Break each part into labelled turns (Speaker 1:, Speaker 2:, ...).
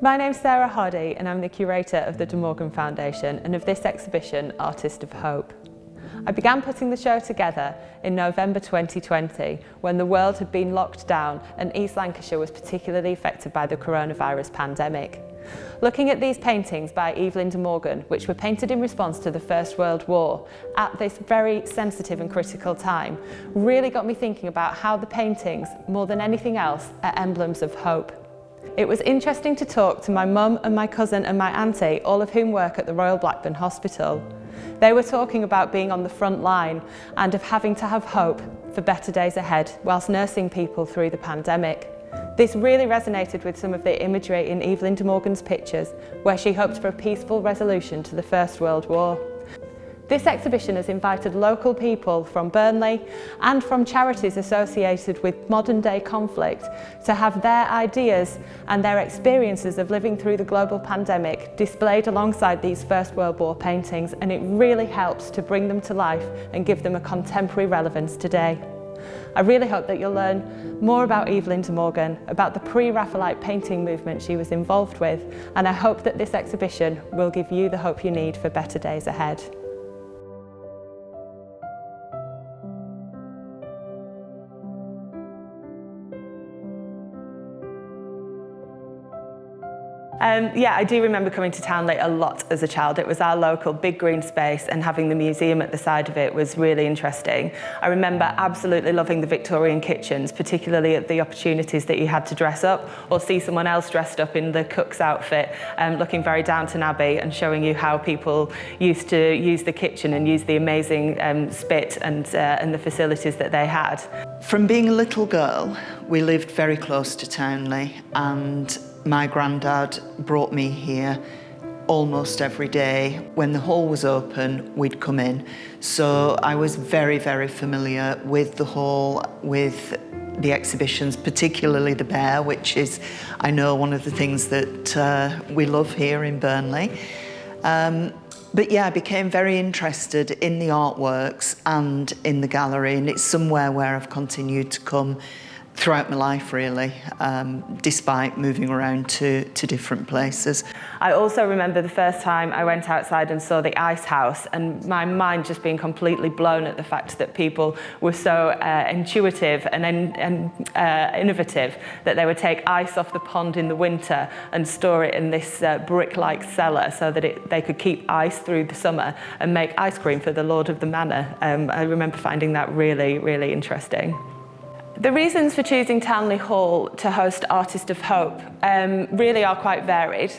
Speaker 1: My name's Sarah Hardy and I'm the curator of the De Morgan Foundation and of this exhibition, Artist of Hope. I began putting the show together in November 2020 when the world had been locked down and East Lancashire was particularly affected by the coronavirus pandemic. Looking at these paintings by Evelyn De Morgan, which were painted in response to the First World War at this very sensitive and critical time, really got me thinking about how the paintings, more than anything else, are emblems of hope. It was interesting to talk to my mum and my cousin and my auntie, all of whom work at the Royal Blackburn Hospital. They were talking about being on the front line and of having to have hope for better days ahead whilst nursing people through the pandemic. This really resonated with some of the imagery in Evelyn De Morgan's pictures, where she hoped for a peaceful resolution to the First World War. This exhibition has invited local people from Burnley and from charities associated with modern-day conflict to have their ideas and their experiences of living through the global pandemic displayed alongside these First World War paintings, and it really helps to bring them to life and give them a contemporary relevance today. I really hope that you'll learn more about Evelyn De Morgan, about the Pre-Raphaelite painting movement she was involved with, and I hope that this exhibition will give you the hope you need for better days ahead. Yeah, I do remember coming to Towneley a lot as a child. It was our local big green space, and having the museum at the side of it was really interesting. I remember absolutely loving the Victorian kitchens, particularly at the opportunities that you had to dress up or see someone else dressed up in the cook's outfit, looking very Downton Abbey and showing you how people used to use the kitchen and use the amazing spit and the facilities that they had.
Speaker 2: From being a little girl, we lived very close to Towneley, and my granddad brought me here almost every day. When the hall was open, we'd come in. So I was very, very familiar with the hall, with the exhibitions, particularly the Bear, which is, I know, one of the things that we love here in Burnley. But yeah, I became very interested in the artworks and in the gallery, and it's somewhere where I've continued to come throughout my life, really, despite moving around to different places.
Speaker 1: I also remember the first time I went outside and saw the ice house, and my mind just being completely blown at the fact that people were so intuitive and innovative that they would take ice off the pond in the winter and store it in this brick-like cellar so that they could keep ice through the summer and make ice cream for the Lord of the Manor. I remember finding that really, really interesting. The reasons for choosing Towneley Hall to host Artist of Hope really are quite varied.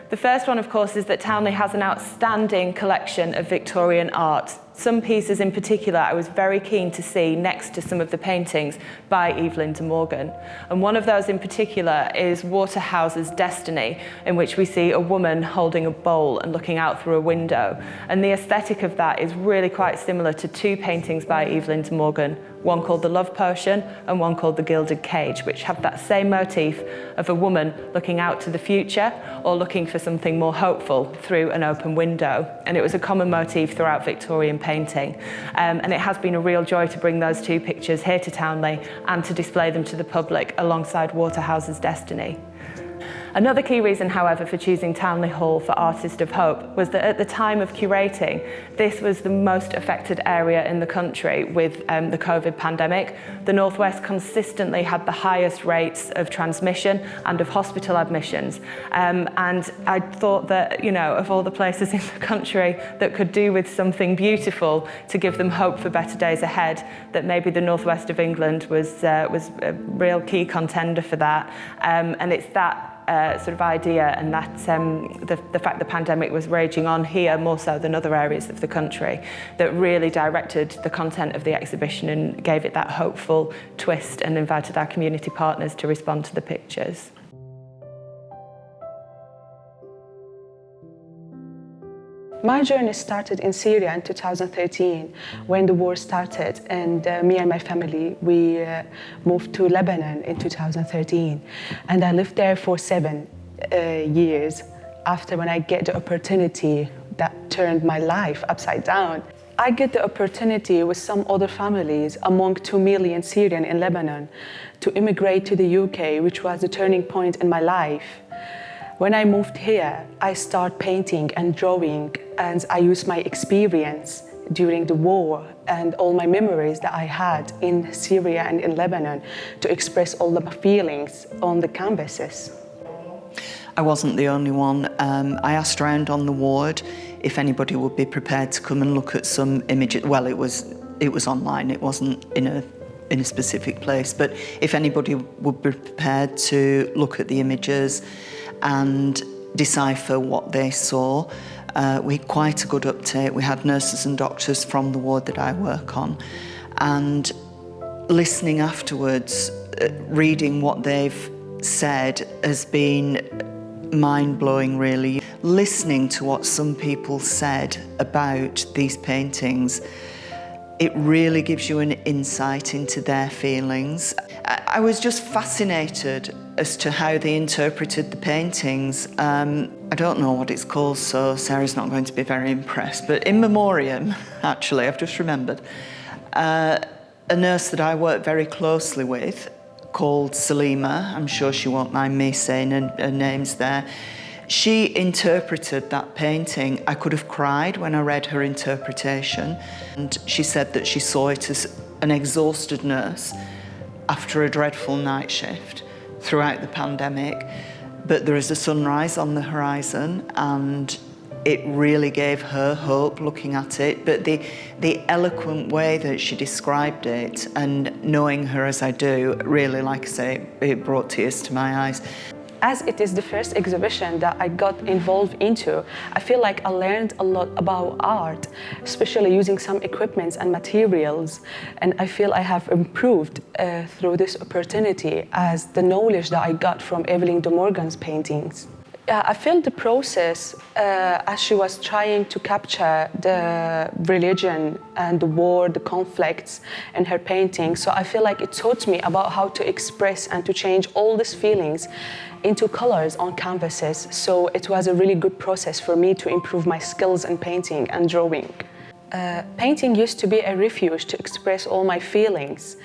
Speaker 1: The first one, of course, is that Towneley has an outstanding collection of Victorian art. Some pieces in particular I was very keen to see next to some of the paintings by Evelyn De Morgan. And one of those in particular is Waterhouse's Destiny, in which we see a woman holding a bowl and looking out through a window. And the aesthetic of that is really quite similar to two paintings by Evelyn De Morgan, one called The Love Potion and one called The Gilded Cage, which have that same motif of a woman looking out to the future or looking for something more hopeful through an open window. And it was a common motif throughout Victorian painting. And it has been a real joy to bring those two pictures here to Towneley and to display them to the public alongside Waterhouse's Destiny. Another key reason, however, for choosing Towneley Hall for Artist of Hope was that at the time of curating, this was the most affected area in the country with the COVID pandemic. The North West consistently had the highest rates of transmission and of hospital admissions. And I thought that, you know, of all the places in the country that could do with something beautiful to give them hope for better days ahead, that maybe the North West of England was a real key contender for that. And it's that sort of idea and that the fact the pandemic was raging on here more so than other areas of the country that really directed the content of the exhibition and gave it that hopeful twist and invited our community partners to respond to the pictures.
Speaker 3: My journey started in Syria in 2013 when the war started, and me and my family, we moved to Lebanon in 2013, and I lived there for 7 years after when I get the opportunity that turned my life upside down. I get the opportunity with some other families among 2 million Syrian in Lebanon to immigrate to the UK, which was the turning point in my life. When I moved here, I started painting and drawing, and I used my experience during the war and all my memories that I had in Syria and in Lebanon to express all the feelings on the canvases.
Speaker 2: I wasn't the only one. I asked around on the ward if anybody would be prepared to come and look at some images. Well, it was online, it wasn't in a specific place, but if anybody would be prepared to look at the images and decipher what they saw. We had quite a good uptake. We had nurses and doctors from the ward that I work on, and listening afterwards, reading what they've said has been mind-blowing, really. Listening to what some people said about these paintings, it really gives you an insight into their feelings. I was just fascinated as to how they interpreted the paintings. I don't know what it's called, so Sarah's not going to be very impressed, but in memoriam, actually, I've just remembered, a nurse that I work very closely with, called Salima, I'm sure she won't mind me saying her name's there, she interpreted that painting. I could have cried when I read her interpretation, and she said that she saw it as an exhausted nurse after a dreadful night shift throughout the pandemic, but there is a sunrise on the horizon, and it really gave her hope looking at it. But the eloquent way that she described it, and knowing her as I do, really, like I say, it brought tears to my eyes.
Speaker 3: As it is the first exhibition that I got involved into, I feel like I learned a lot about art, especially using some equipments and materials, and I feel I have improved through this opportunity as the knowledge that I got from Evelyn De Morgan's paintings. I felt the process as she was trying to capture the religion and the war, the conflicts in her painting. So I feel like it taught me about how to express and to change all these feelings into colors on canvases. So it was a really good process for me to improve my skills in painting and drawing. Painting used to be a refuge to express all my feelings,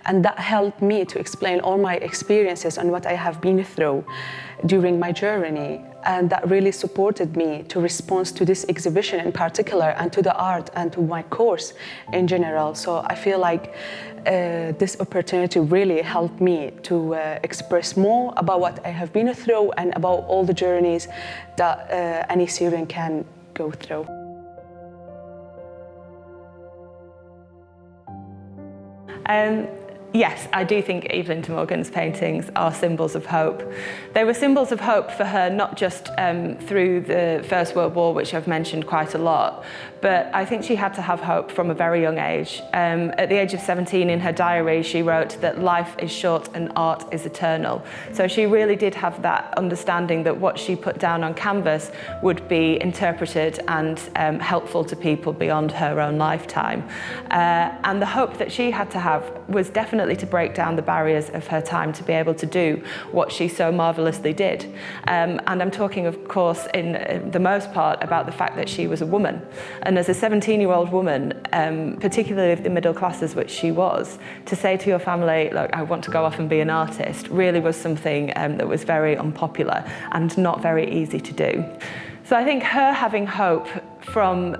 Speaker 3: and that helped me to explain all my experiences and what I have been through during my journey, and that really supported me to respond to this exhibition in particular, and to the art and to my course in general. So I feel like this opportunity really helped me to express more about what I have been through and about all the journeys that any Syrian can go through.
Speaker 1: Yes, I do think Evelyn De Morgan's paintings are symbols of hope. They were symbols of hope for her, not just through the First World War, which I've mentioned quite a lot, but I think she had to have hope from a very young age. At the age of 17, in her diary, she wrote that life is short and art is eternal. So she really did have that understanding that what she put down on canvas would be interpreted and helpful to people beyond her own lifetime. And the hope that she had to have was definitely to break down the barriers of her time to be able to do what she so marvellously did. And I'm talking, of course, in the most part about the fact that she was a woman. And as a 17-year-old woman, particularly of the middle classes, which she was, to say to your family, look, I want to go off and be an artist, really was something that was very unpopular and not very easy to do. So I think her having hope from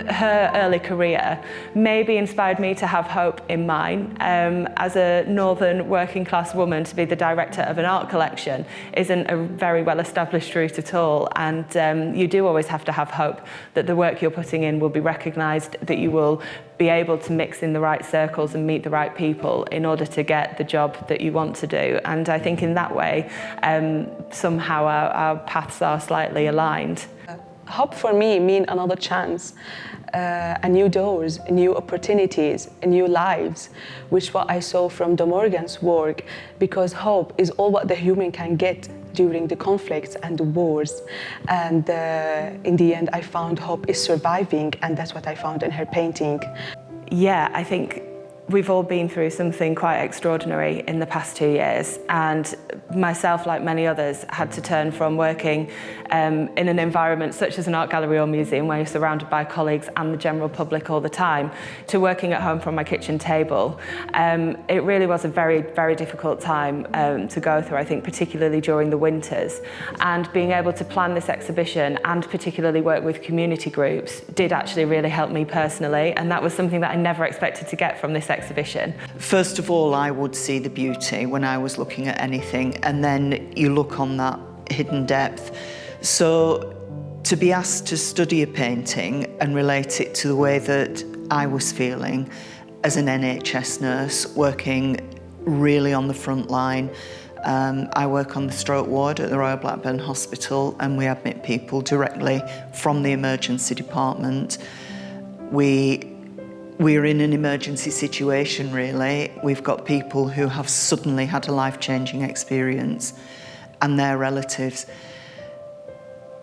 Speaker 1: her early career maybe inspired me to have hope in mine. As a northern working class woman, to be the director of an art collection isn't a very well established route at all, and you do always have to have hope that the work you're putting in will be recognised, that you will be able to mix in the right circles and meet the right people in order to get the job that you want to do. And I think in that way somehow our paths are slightly aligned.
Speaker 3: Hope for me means another chance, new doors, new opportunities, new lives, which what I saw from De Morgan's work, because hope is all what the human can get during the conflicts and the wars. And in the end, I found hope is surviving, and that's what I found in her painting.
Speaker 1: Yeah, I think We've all been through something quite extraordinary in the past 2 years, and myself, like many others, had to turn from working in an environment such as an art gallery or museum where you're surrounded by colleagues and the general public all the time, to working at home from my kitchen table. It really was a very, very difficult time to go through, I think, particularly during the winters. And being able to plan this exhibition and particularly work with community groups did actually really help me personally, and that was something that I never expected to get from this exhibition.
Speaker 2: First of all, I would see the beauty when I was looking at anything, and then you look on that hidden depth. So to be asked to study a painting and relate it to the way that I was feeling as an NHS nurse working really on the front line. I work on the stroke ward at the Royal Blackburn Hospital, and we admit people directly from the emergency department. We're in an emergency situation, really. We've got people who have suddenly had a life-changing experience and their relatives.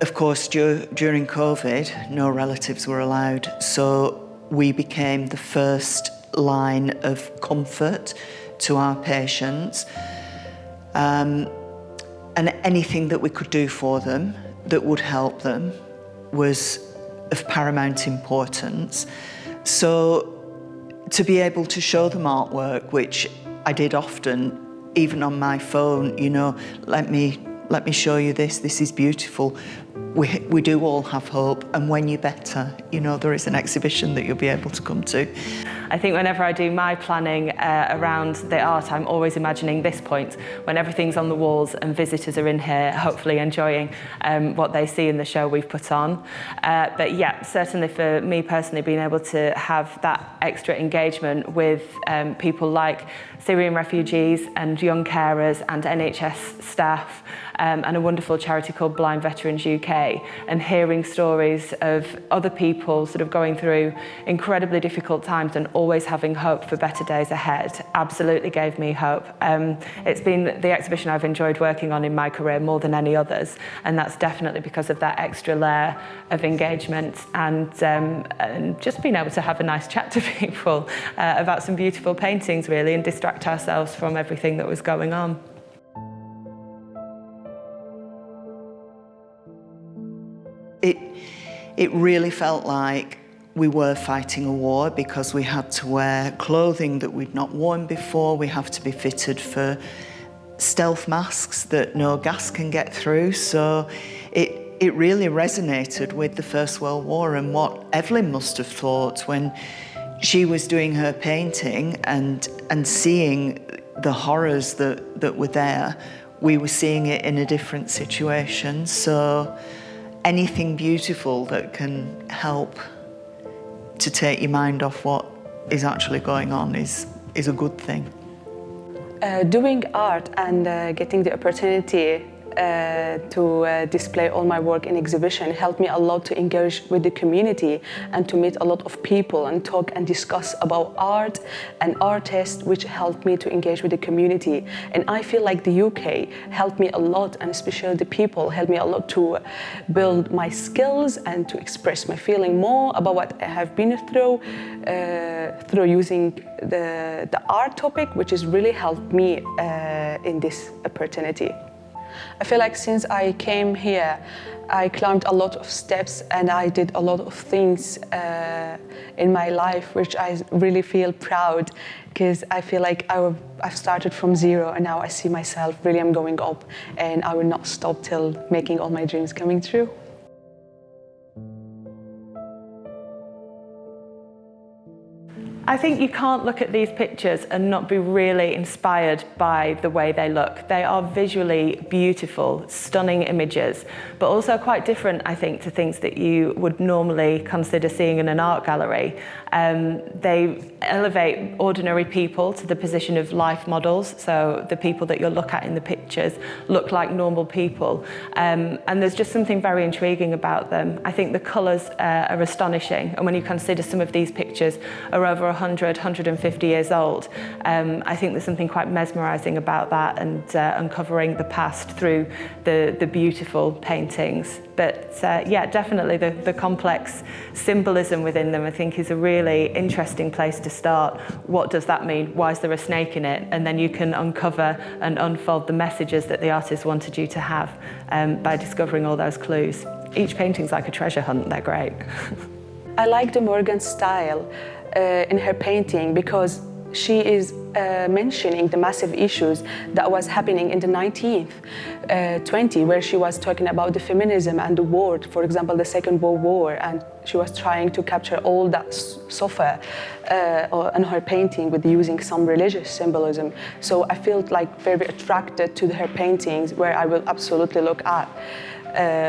Speaker 2: Of course, during COVID, no relatives were allowed, so we became the first line of comfort to our patients. And anything that we could do for them that would help them was of paramount importance. So to be able to show them artwork, which I did often, even on my phone, you know, let me show you this is beautiful. We do all have hope, and when you're better, you know, there is an exhibition that you'll be able to come to.
Speaker 1: I think whenever I do my planning around the art, I'm always imagining this point when everything's on the walls and visitors are in here, hopefully enjoying what they see in the show we've put on. But yeah, certainly for me personally, being able to have that extra engagement with people like Syrian refugees and young carers and NHS staff, and a wonderful charity called Blind Veterans UK, and hearing stories of other people sort of going through incredibly difficult times and always having hope for better days ahead absolutely gave me hope. It's been the exhibition I've enjoyed working on in my career more than any others, and that's definitely because of that extra layer of engagement and just being able to have a nice chat to people about some beautiful paintings, really, and distract ourselves from everything that was going on.
Speaker 2: It really felt like we were fighting a war, because we had to wear clothing that we'd not worn before. We have to be fitted for stealth masks that no gas can get through. So it really resonated with the First World War and what Evelyn must have thought when she was doing her painting and seeing the horrors that were there. We were seeing it in a different situation. So anything beautiful that can help to take your mind off what is actually going on is a good thing.
Speaker 3: Doing art and getting the opportunity to display all my work in exhibition helped me a lot to engage with the community and to meet a lot of people and talk and discuss about art and artists, which helped me to engage with the community. And I feel like the UK helped me a lot, and especially the people helped me a lot to build my skills and to express my feeling more about what I have been through using the art topic, which has really helped me in this opportunity. I feel like since I came here, I climbed a lot of steps and I did a lot of things in my life, which I really feel proud, because I feel like I've started from zero and now I see myself really I'm going up, and I will not stop till making all my dreams coming true.
Speaker 1: I think you can't look at these pictures and not be really inspired by the way they look. They are visually beautiful, stunning images, but also quite different, I think, to things that you would normally consider seeing in an art gallery. They elevate ordinary people to the position of life models, so the people that you'll look at in the pictures look like normal people, and there's just something very intriguing about them. I think the colours are astonishing, and when you consider some of these pictures are over 100, 150 years old. I think there's something quite mesmerising about that, and uncovering the past through the beautiful paintings. But yeah, definitely the complex symbolism within them, I think, is a really interesting place to start. What does that mean? Why is there a snake in it? And then you can uncover and unfold the messages that the artist wanted you to have by discovering all those clues. Each painting's like a treasure hunt, they're great.
Speaker 3: I like De Morgan's style in her painting because she is mentioning the massive issues that was happening in the 1920s, where she was talking about the feminism and the war, for example, the Second World War, and she was trying to capture all that suffer in her painting with using some religious symbolism. So I felt like very attracted to her paintings, where I will absolutely look at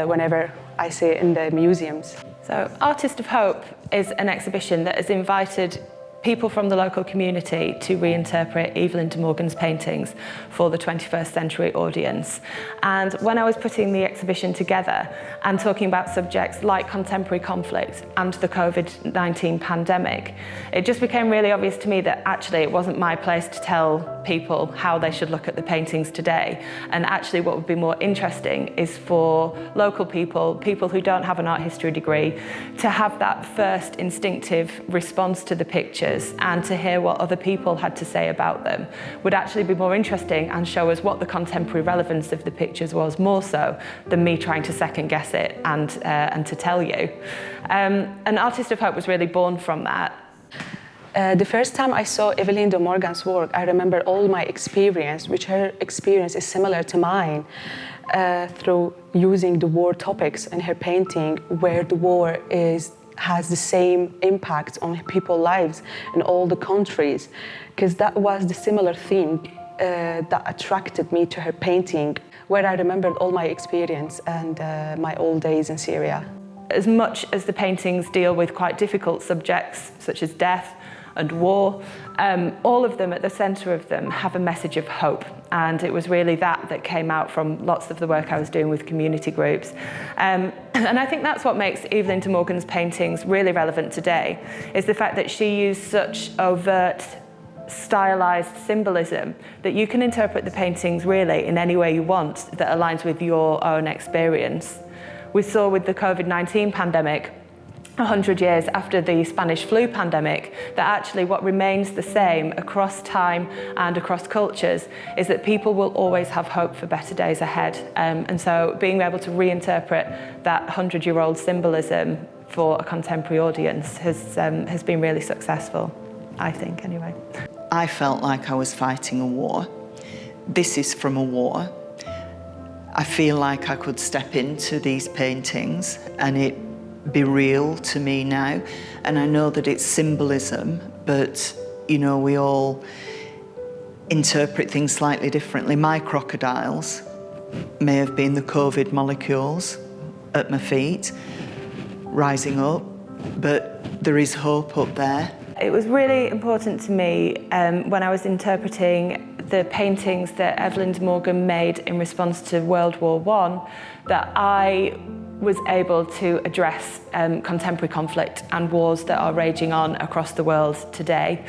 Speaker 3: whenever I see it in the museums.
Speaker 1: So Artist of Hope is an exhibition that has invited people from the local community to reinterpret Evelyn De Morgan's paintings for the 21st century audience. And when I was putting the exhibition together and talking about subjects like contemporary conflict and the COVID-19 pandemic, it just became really obvious to me that actually it wasn't my place to tell people how they should look at the paintings today. And actually what would be more interesting is for local people, people who don't have an art history degree, to have that first instinctive response to the pictures and to hear what other people had to say about them would actually be more interesting and show us what the contemporary relevance of the pictures was, more so than me trying to second guess it and to tell you. An Artist of Hope was really born from that.
Speaker 3: The first time I saw Evelyn De Morgan's work, I remember all my experience, which her experience is similar to mine, through using the war topics in her painting, where the war has the same impact on people's lives in all the countries, because that was the similar theme that attracted me to her painting, where I remembered all my experience and my old days in Syria.
Speaker 1: As much as the paintings deal with quite difficult subjects, such as death and war, all of them, at the centre of them, have a message of hope. And it was really that came out from lots of the work I was doing with community groups. And I think that's what makes Evelyn De Morgan's paintings really relevant today, is the fact that she used such overt, stylised symbolism that you can interpret the paintings really in any way you want that aligns with your own experience. We saw with the COVID-19 pandemic, 100 years after the Spanish flu pandemic, that actually what remains the same across time and across cultures is that people will always have hope for better days ahead. And so being able to reinterpret that 100-year-old symbolism for a contemporary audience has been really successful, I think, anyway.
Speaker 2: I felt like I was fighting a war. This is from a war. I feel like I could step into these paintings and it be real to me now, and I know that it's symbolism, but you know, we all interpret things slightly differently. My crocodiles may have been the COVID molecules at my feet rising up, but there is hope up there.
Speaker 1: It was really important to me when I was interpreting the paintings that Evelyn De Morgan made in response to World War I, that I was able to address contemporary conflict and wars that are raging on across the world today.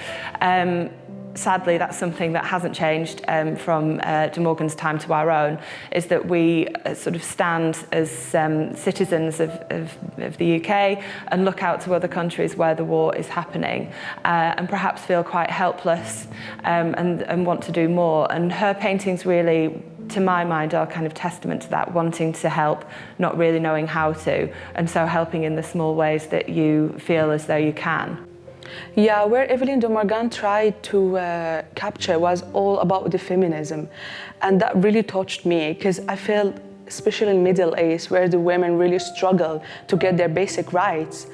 Speaker 1: Sadly, that's something that hasn't changed from De Morgan's time to our own, is that we sort of stand as citizens of the UK and look out to other countries where the war is happening and perhaps feel quite helpless and want to do more. And her paintings really, to my mind, are kind of testament to that, wanting to help, not really knowing how to, and so helping in the small ways that you feel as though you can.
Speaker 3: Yeah, where Evelyn De Morgan tried to capture was all about the feminism, and that really touched me, because I felt, especially in Middle East, where the women really struggle to get their basic rights,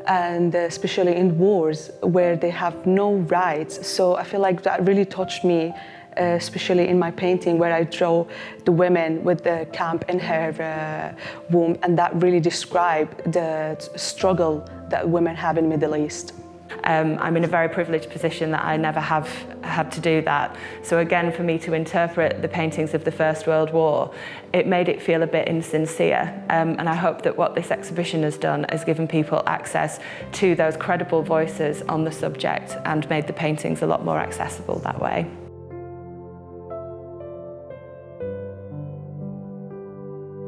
Speaker 3: and especially in wars where they have no rights. So I feel like that really touched me, especially in my painting, where I draw the women with the camp in her womb, and that really described the struggle that women have in Middle East.
Speaker 1: I'm in a very privileged position that I never have had to do that. So again, for me to interpret the paintings of the First World War, it made it feel a bit insincere. And I hope that what this exhibition has done is given people access to those credible voices on the subject and made the paintings a lot more accessible that way.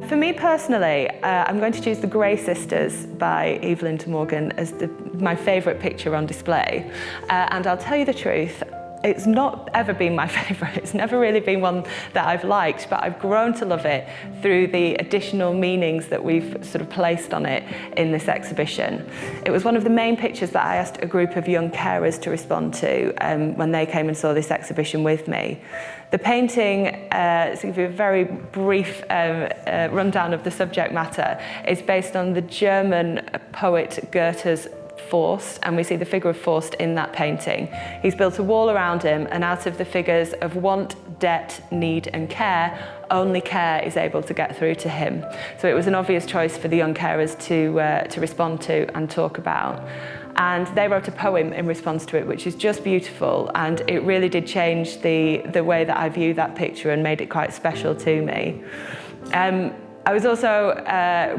Speaker 1: For me personally, I'm going to choose The Grey Sisters by Evelyn De Morgan as my favourite picture on display. And I'll tell you the truth, it's not ever been my favourite. It's never really been one that I've liked, but I've grown to love it through the additional meanings that we've sort of placed on it in this exhibition. It was one of the main pictures that I asked a group of young carers to respond to when they came and saw this exhibition with me. The painting, to give you a very brief rundown of the subject matter, is based on the German poet Goethe's Faust, and we see the figure of Faust in that painting. He's built a wall around him, and out of the figures of want, debt, need and care, only care is able to get through to him. So it was an obvious choice for the young carers to respond to and talk about. And they wrote a poem in response to it, which is just beautiful, and it really did change the way that I view that picture and made it quite special to me. I was also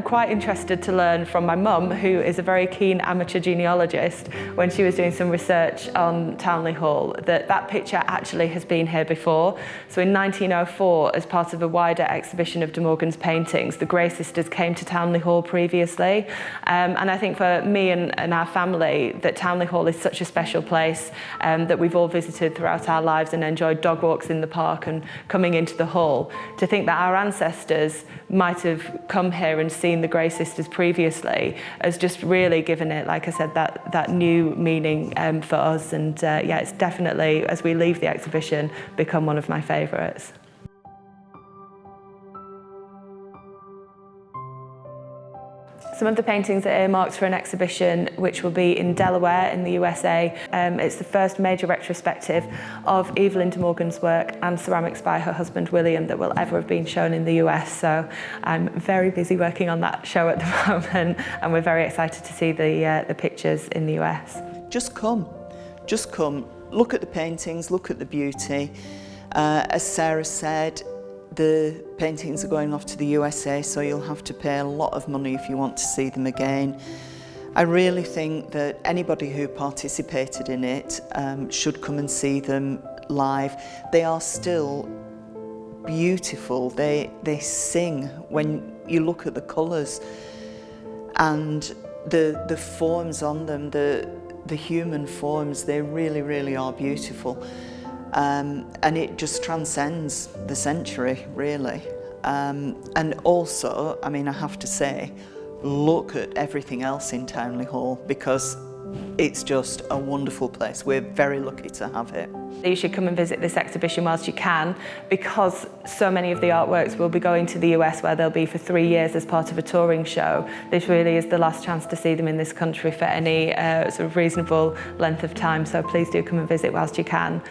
Speaker 1: quite interested to learn from my mum, who is a very keen amateur genealogist, when she was doing some research on Towneley Hall, that picture actually has been here before. So in 1904, as part of a wider exhibition of De Morgan's paintings, the Grey Sisters came to Towneley Hall previously. And I think for me and our family, that Towneley Hall is such a special place that we've all visited throughout our lives and enjoyed dog walks in the park and coming into the hall. To think that our ancestors might have come here and seen the Grey Sisters previously has just really given it, like I said, that new meaning for us. And yeah, it's definitely, as we leave the exhibition, become one of my favourites. Some of the paintings are earmarked for an exhibition which will be in Delaware in the USA. It's the first major retrospective of Evelyn De Morgan's work and ceramics by her husband William that will ever have been shown in the US. So I'm very busy working on that show at the moment, and we're very excited to see the pictures in the US.
Speaker 2: Just come, look at the paintings, look at the beauty. As Sarah said, the paintings are going off to the USA, so you'll have to pay a lot of money if you want to see them again. I really think that anybody who participated in it should come and see them live. They are still beautiful. They sing when you look at the colours and the forms on them, the human forms. They really, really are beautiful. And it just transcends the century, really. And also, I mean, I have to say, look at everything else in Towneley Hall, because it's just a wonderful place. We're very lucky to have it.
Speaker 1: You should come and visit this exhibition whilst you can, because so many of the artworks will be going to the US, where they'll be for 3 years as part of a touring show. This really is the last chance to see them in this country for any sort of reasonable length of time, so please do come and visit whilst you can.